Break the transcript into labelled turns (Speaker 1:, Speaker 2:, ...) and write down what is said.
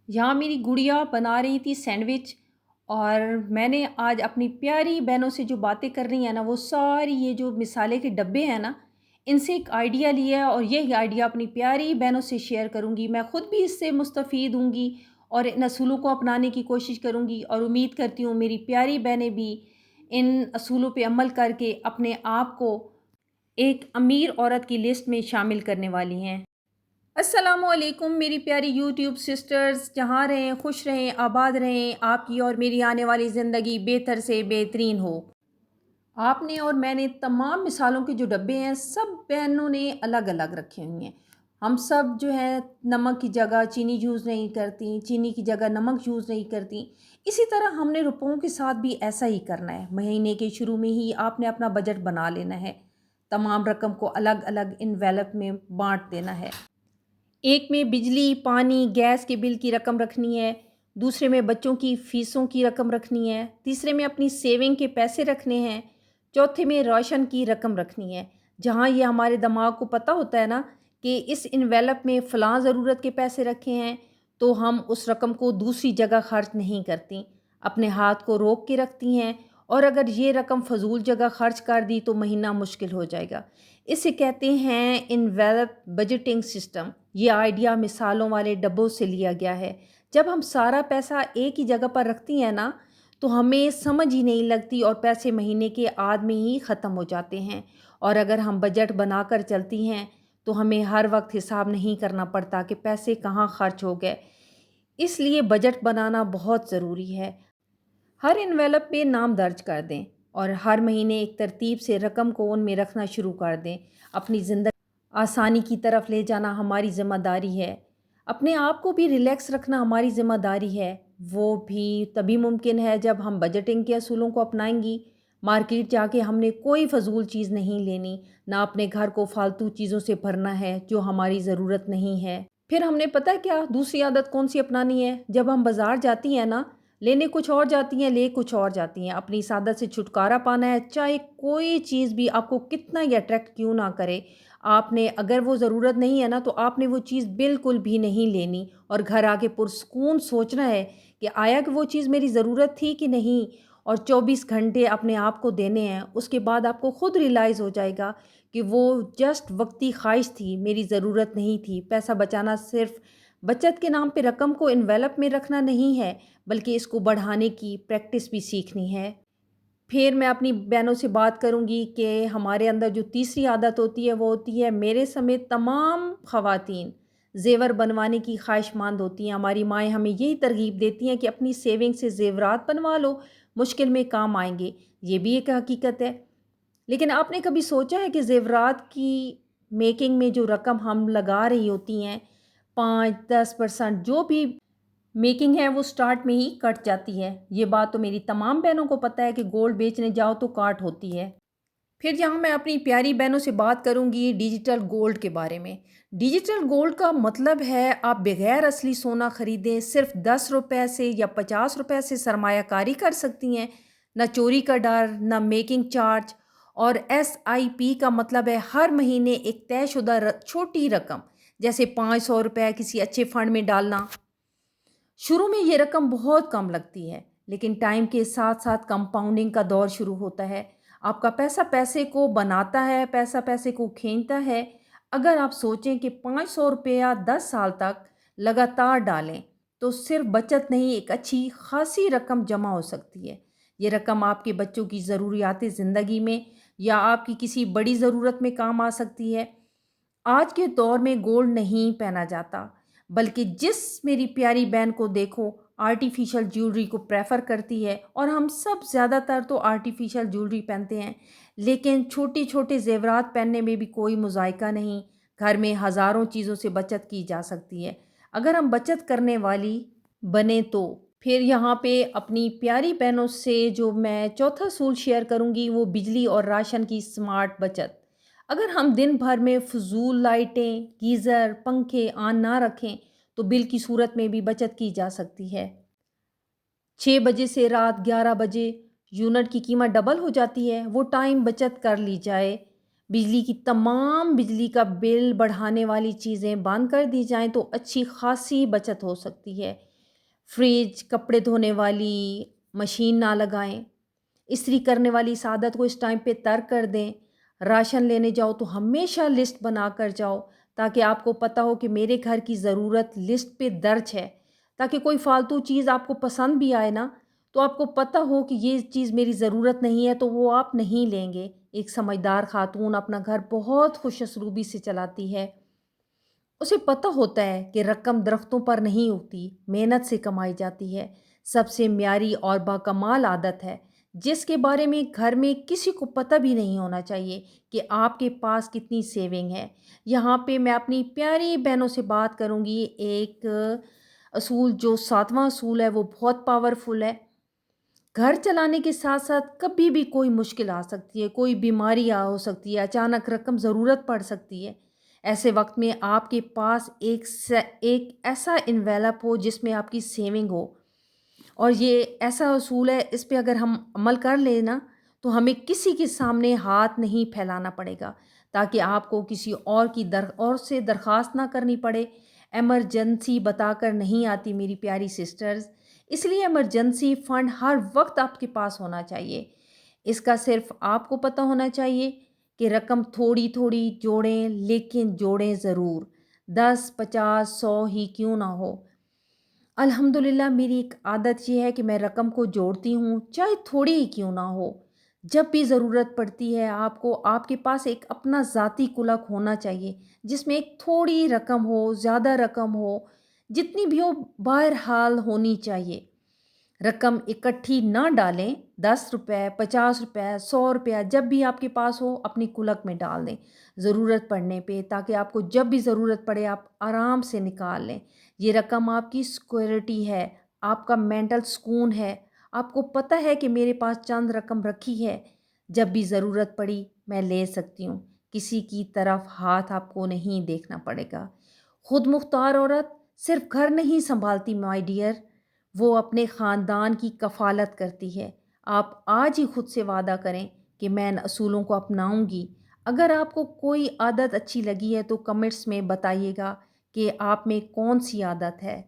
Speaker 1: यहाँ मेरी गुड़िया बना रही थी सैंडविच। और मैंने आज अपनी प्यारी बहनों से जो बातें कर रही हैं ना, वो सारी ये जो मिसाले के डब्बे हैं ना, इनसे एक आइडिया लिया है और यही आइडिया अपनी प्यारी बहनों से शेयर करूँगी। मैं ख़ुद भी इससे मुस्तफ़ीद होंगी और इन असूलों को अपनाने की कोशिश करूँगी और उम्मीद करती हूँ मेरी प्यारी बहनें भी इन असूलों पे अमल करके अपने आप को एक अमीर औरत की लिस्ट में शामिल करने वाली हैं। अस्सलामुअलैकुम मेरी प्यारी यूट्यूब सिस्टर्स, जहाँ रहें खुश रहें आबाद रहें, आपकी और मेरी आने वाली ज़िंदगी बेहतर से बेहतरीन हो। आपने और मैंने तमाम मिसालों के जो डब्बे हैं सब बहनों ने अलग अलग रखे हुए हैं। हम सब जो है नमक की जगह चीनी यूज़ नहीं करती, चीनी की जगह नमक यूज़ नहीं करती। इसी तरह हमने रुपयों के साथ भी ऐसा ही करना है। महीने के शुरू में ही आपने अपना बजट बना लेना है। तमाम रकम को अलग अलग इन्वेलप में बांट देना है। एक में बिजली, पानी, गैस के बिल की रकम रखनी है, दूसरे में बच्चों की फ़ीसों की रकम रखनी है, तीसरे में अपनी सेविंग के पैसे रखने हैं, चौथे में राशन की रकम रखनी है। जहाँ ये हमारे दिमाग को पता होता है ना कि इस इन्वेलप में फ़लाँ ज़रूरत के पैसे रखे हैं, तो हम उस रकम को दूसरी जगह खर्च नहीं करती, अपने हाथ को रोक के रखती हैं। और अगर ये रकम फ़जूल जगह खर्च कर दी तो महीना मुश्किल हो जाएगा। इसे कहते हैं इन्वेलप बजटिंग सिस्टम। ये आइडिया मिसालों वाले डब्बों से लिया गया है। जब हम सारा पैसा एक ही जगह पर रखती हैं ना, तो हमें समझ ही नहीं लगती और पैसे महीने के आध में ही ख़त्म हो जाते हैं। और अगर हम बजट बनाकर चलती हैं तो हमें हर वक्त हिसाब नहीं करना पड़ता कि पैसे कहाँ खर्च हो गए। इसलिए बजट बनाना बहुत ज़रूरी है। हर इन्वेलप पे नाम दर्ज कर दें और हर महीने एक तरतीब से रकम को उनमें रखना शुरू कर दें। अपनी ज़िंदगी आसानी की तरफ ले जाना हमारी ज़िम्मेदारी है। अपने आप को भी रिलैक्स रखना हमारी ज़िम्मेदारी है। वो भी तभी मुमकिन है जब हम बजटिंग के असूलों को अपनाएंगी। मार्केट जाके हमने कोई फ़जूल चीज़ नहीं लेनी, ना अपने घर को फालतू चीज़ों से भरना है जो हमारी ज़रूरत नहीं है। फिर हमने पता है क्या दूसरी आदत कौन सी अपनानी है? जब हम बाज़ार जाती हैं ना, लेने कुछ और जाती हैं, ले कुछ और जाती हैं। अपनी इस आदत से छुटकारा पाना है, चाहे कोई चीज़ भी आपको कितना ही अट्रैक्ट क्यों ना करे। आपने अगर वो ज़रूरत नहीं है ना, तो आपने वो चीज़ बिल्कुल भी नहीं लेनी और घर आके पुरसुकून सोचना है कि आया कि वो चीज़ मेरी ज़रूरत थी कि नहीं। और 24 घंटे अपने आप को देने हैं। उसके बाद आपको ख़ुद रियलाइज़ हो जाएगा कि वो जस्ट वक्ती ख्वाहिश थी, मेरी ज़रूरत नहीं थी। पैसा बचाना सिर्फ़ बचत के नाम पे रकम को इन्वेलप में रखना नहीं है, बल्कि इसको बढ़ाने की प्रैक्टिस भी सीखनी है। फिर मैं अपनी बहनों से बात करूंगी कि हमारे अंदर जो तीसरी आदत होती है वो होती है, मेरे समेत तमाम ख़वातीन ज़ेवर बनवाने की ख्वाहिशमंद होती हैं। हमारी माएँ हमें यही तरगीब देती हैं कि अपनी सेविंग से ज़ेवरात बनवा लो, मुश्किल में काम आएंगे। ये भी एक हकीकत है। लेकिन आपने कभी सोचा है कि ज़ेवरात की मेकिंग में जो रकम हम लगा रही होती हैं, 5-10% जो भी मेकिंग है वो स्टार्ट में ही कट जाती है। ये बात तो मेरी तमाम बहनों को पता है कि गोल्ड बेचने जाओ तो काट होती है। फिर यहाँ मैं अपनी प्यारी बहनों से बात करूँगी डिजिटल गोल्ड के बारे में। डिजिटल गोल्ड का मतलब है आप बगैर असली सोना ख़रीदें सिर्फ 10 रुपए से या 50 रुपए से सरमायाकारी कर सकती हैं। ना चोरी का डर, ना मेकिंग चार्ज। और SIP का मतलब है हर महीने एक तयशुदा छोटी रकम, जैसे 500 रुपये किसी अच्छे फंड में डालना। शुरू में ये रकम बहुत कम लगती है, लेकिन टाइम के साथ साथ कंपाउंडिंग का दौर शुरू होता है। आपका पैसा पैसे को बनाता है, पैसा पैसे को खींचता है। अगर आप सोचें कि 500 रुपया 10 साल तक लगातार डालें, तो सिर्फ बचत नहीं एक अच्छी खासी रकम जमा हो सकती है। ये रकम आपके बच्चों की ज़रूरियात ज़िंदगी में या आपकी किसी बड़ी ज़रूरत में काम आ सकती है। आज के दौर में गोल्ड नहीं पहना जाता, बल्कि जिस मेरी प्यारी बहन को देखो आर्टिफिशियल ज्वेलरी को प्रेफर करती है। और हम सब ज़्यादातर तो आर्टिफिशियल ज्वेलरी पहनते हैं, लेकिन छोटे छोटे ज़ेवरात पहनने में भी कोई मुज़ायका नहीं। घर में हज़ारों चीज़ों से बचत की जा सकती है अगर हम बचत करने वाली बने तो। फिर यहाँ पे अपनी प्यारी बहनों से जो मैं चौथा असूल शेयर करूँगी वो बिजली और राशन की स्मार्ट बचत। अगर हम दिन भर में फजूल लाइटें, गीज़र, पंखे ऑन ना रखें तो बिल की सूरत में भी बचत की जा सकती है। 6 बजे से रात 11 बजे यूनिट की कीमत डबल हो जाती है, वो टाइम बचत कर ली जाए। बिजली का बिल बढ़ाने वाली चीज़ें बंद कर दी जाएं तो अच्छी खासी बचत हो सकती है। فریج، کپڑے دھونے والی مشین نہ لگائیں، استری کرنے والی اس عادت کو اس ٹائم پہ ترک کر دیں۔ راشن لینے جاؤ تو ہمیشہ لسٹ بنا کر جاؤ، تاکہ آپ کو پتہ ہو کہ میرے گھر کی ضرورت لسٹ پہ درج ہے، تاکہ کوئی فالتو چیز آپ کو پسند بھی آئے نا تو آپ کو پتہ ہو کہ یہ چیز میری ضرورت نہیں ہے تو وہ آپ نہیں لیں گے۔ ایک سمجھدار خاتون اپنا گھر بہت خوش اسلوبی سے چلاتی ہے، اسے پتہ ہوتا ہے کہ رقم درختوں پر نہیں اگتی، محنت سے کمائی جاتی ہے۔ سب سے معیاری اور باکمال عادت ہے جس کے بارے میں گھر میں کسی کو پتہ بھی نہیں ہونا چاہیے کہ آپ کے پاس کتنی سیونگ ہے۔ یہاں پہ میں اپنی پیاری بہنوں سے بات کروں گی۔ ایک اصول جو 7واں اصول ہے وہ بہت پاورفل ہے۔ گھر چلانے کے ساتھ ساتھ کبھی بھی کوئی مشکل آ سکتی ہے، کوئی بیماری ہو سکتی ہے، اچانک رقم ضرورت پڑ سکتی ہے۔ ایسے وقت میں آپ کے پاس ایک ایسا انویلپ ہو جس میں آپ کی سیونگ ہو، اور یہ ایسا اصول ہے، اس پہ اگر ہم عمل کر لیں نا تو ہمیں کسی کے سامنے ہاتھ نہیں پھیلانا پڑے گا، تاکہ آپ کو کسی اور سے درخواست نہ کرنی پڑے۔ ایمرجنسی بتا کر نہیں آتی میری پیاری سسٹرز، اس لیے ایمرجنسی فنڈ ہر وقت آپ کے پاس ہونا چاہیے۔ اس کا صرف آپ کو پتہ ہونا چاہیے کہ رقم تھوڑی تھوڑی جوڑیں، لیکن جوڑیں ضرور، 10، 50، 100 ہی کیوں نہ ہو۔ الحمدللہ میری ایک عادت یہ ہے کہ میں رقم کو جوڑتی ہوں، چاہے تھوڑی ہی کیوں نہ ہو۔ جب بھی ضرورت پڑتی ہے آپ کو، آپ کے پاس ایک اپنا ذاتی کلک ہونا چاہیے جس میں ایک تھوڑی رقم ہو، زیادہ رقم ہو، جتنی بھی ہو بہرحال ہونی چاہیے۔ رقم اکٹھی نہ ڈالیں، 10 روپے، 50 روپے، 100 روپیہ جب بھی آپ کے پاس ہو اپنی کلک میں ڈال دیں ضرورت پڑنے پہ، تاکہ آپ کو جب بھی ضرورت پڑے آپ آرام سے نکال لیں۔ یہ رقم آپ کی سیکورٹی ہے، آپ کا مینٹل سکون ہے۔ آپ کو پتہ ہے کہ میرے پاس چند رقم رکھی ہے، جب بھی ضرورت پڑی میں لے سکتی ہوں۔ کسی کی طرف ہاتھ آپ کو نہیں دیکھنا پڑے گا۔ خود مختار عورت صرف گھر نہیں سنبھالتی مائی ڈیئر، وہ اپنے خاندان کی کفالت کرتی ہے۔ آپ آج ہی خود سے وعدہ کریں کہ میں ان اصولوں کو اپناؤں گی۔ اگر آپ کو کوئی عادت اچھی لگی ہے تو کمنٹس میں بتائیے گا کہ آپ میں کون سی عادت ہے۔